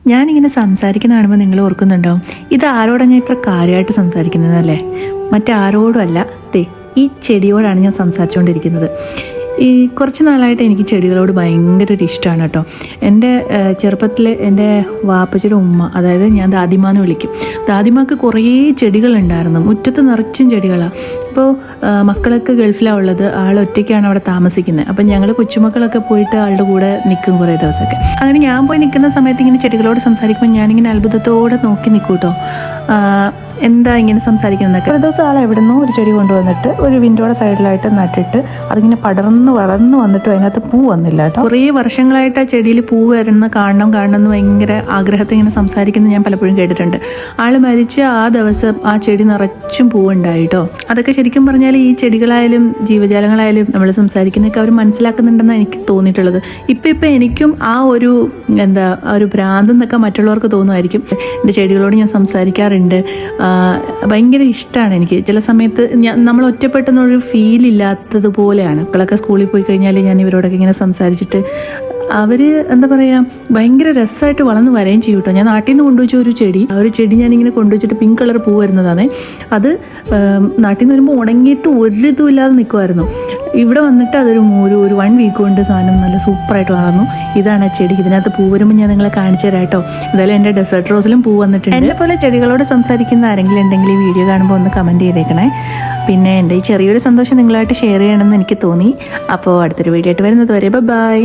ഞാനിങ്ങനെ സംസാരിക്കുന്ന കാണുമ്പോൾ നിങ്ങൾ ഓർക്കുന്നുണ്ടോ, ഇത് ആരോടാണ് ഞാൻ ഇത്ര കാര്യമായിട്ട് സംസാരിക്കുന്നതല്ലേ? മറ്റാരോടും അല്ല, ദേ ഈ ചെടിയോടാണ് ഞാൻ സംസാരിച്ചുകൊണ്ടിരിക്കുന്നത്. ഈ കുറച്ച് നാളായിട്ട് എനിക്ക് ചെടികളോട് ഭയങ്കര ഒരു ഇഷ്ടമാണ് കേട്ടോ. എൻ്റെ ചെറുപ്പത്തിൽ എൻ്റെ വാപ്പച്ചിയുടെ ഉമ്മ, അതായത് ഞാൻ ദാദിമ എന്ന് വിളിക്കും, ദാദിമാക്ക് കുറേ ചെടികളുണ്ടായിരുന്നു. മുറ്റത്ത് നിറച്ചും ചെടികളാണ്. അപ്പോൾ മക്കളൊക്കെ ഗൾഫിലാണ് ഉള്ളത്, ആൾ ഒറ്റയ്ക്കാണ് അവിടെ താമസിക്കുന്നത്. അപ്പം ഞങ്ങൾ കൊച്ചുമക്കളൊക്കെ പോയിട്ട് ആളുടെ കൂടെ നിൽക്കും കുറേ ദിവസമൊക്കെ. അങ്ങനെ ഞാൻ പോയി നിൽക്കുന്ന സമയത്ത് ഇങ്ങനെ ചെടികളോട് സംസാരിക്കുമ്പോൾ ഞാനിങ്ങനെ അത്ഭുതത്തോടെ നോക്കി നിൽക്കും കേട്ടോ. എന്താ ഇങ്ങനെ സംസാരിക്കുന്നതൊക്കെ. ഒരു ദിവസം ആൾ എവിടുന്നോ ഒരു ചെടി കൊണ്ടുവന്നിട്ട് ഒരു വിൻഡോയുടെ സൈഡിലായിട്ട് നട്ടിട്ട് അതിങ്ങനെ പടർന്ന് വളർന്ന് വന്നിട്ട് അതിനകത്ത് പൂ വന്നില്ല കേട്ടോ. കുറേ വർഷങ്ങളായിട്ട് ആ ചെടിയിൽ പൂ വരുന്ന കാണണം എന്ന് ഭയങ്കര ആഗ്രഹത്തെ ഇങ്ങനെ സംസാരിക്കുന്നത് ഞാൻ പലപ്പോഴും കേട്ടിട്ടുണ്ട്. ആൾ മരിച്ച ആ ദിവസം ആ ചെടി നിറച്ചും പൂവുണ്ടായിട്ടോ. അതൊക്കെ ശരിക്കും പറഞ്ഞാൽ ഈ ചെടികളായാലും ജീവജാലങ്ങളായാലും നമ്മൾ സംസാരിക്കുന്നതൊക്കെ അവർ മനസ്സിലാക്കുന്നുണ്ടെന്നാണ് എനിക്ക് തോന്നിയിട്ടുള്ളത്. ഇപ്പം എനിക്കും ആ ഒരു ഭ്രാന്തെന്നൊക്കെ മറ്റുള്ളവർക്ക് തോന്നുമായിരിക്കും. എൻ്റെ ചെടികളോട് ഞാൻ സംസാരിക്കാറുണ്ട്. ഭയങ്കര ഇഷ്ടമാണ് എനിക്ക്. ചില സമയത്ത് നമ്മൾ ഒറ്റപ്പെട്ടെന്നൊരു ഫീൽ ഇല്ലാത്തതുപോലെയാണ്. മക്കളൊക്കെ സ്കൂളിൽ പോയി കഴിഞ്ഞാൽ ഞാൻ ഇവരോടൊക്കെ ഇങ്ങനെ സംസാരിച്ചിട്ട് അവർ എന്താ പറയുക, ഭയങ്കര രസമായിട്ട് വളർന്ന് വരികയും ചെയ്യും കേട്ടോ. ഞാൻ നാട്ടിൽ നിന്ന് കൊണ്ടുവച്ച ഒരു ചെടി ഞാനിങ്ങനെ കൊണ്ടുവച്ചിട്ട് പിങ്ക് കളർ പൂ വരുന്നതാണ്. അത് നാട്ടിൽ നിന്ന് വരുമ്പോൾ ഉണങ്ങിയിട്ട് ഒരു ഇതും ഇല്ലാതെ നിൽക്കുമായിരുന്നു. ഇവിടെ വന്നിട്ട് അതൊരു 1 വീക്ക് കൊണ്ട് സാധനം നല്ല സൂപ്പറായിട്ട് വളർന്നു. ഇതാണ് ആ ചെടി. ഇതിനകത്ത് പൂ വരുമ്പോൾ ഞാൻ നിങ്ങളെ കാണിച്ചു തരാം കേട്ടോ. എന്തായാലും എൻ്റെ ഡെസേർട്ട് റോസിലും പൂ വന്നിട്ടുണ്ട്. എന്നെ പോലെ ചെടികളോട് സംസാരിക്കുന്ന ആരെങ്കിലും ഉണ്ടെങ്കിൽ ഈ വീഡിയോ കാണുമ്പോൾ ഒന്ന് കമൻറ്റ് ചെയ്തേക്കണേ. പിന്നെ എൻ്റെ ഈ ചെറിയൊരു സന്തോഷം നിങ്ങളായിട്ട് ഷെയർ ചെയ്യണമെന്ന് എനിക്ക് തോന്നി. അപ്പോൾ അടുത്തൊരു വീഡിയോ ആയിട്ട് വരുന്നത് വരെ ബൈ.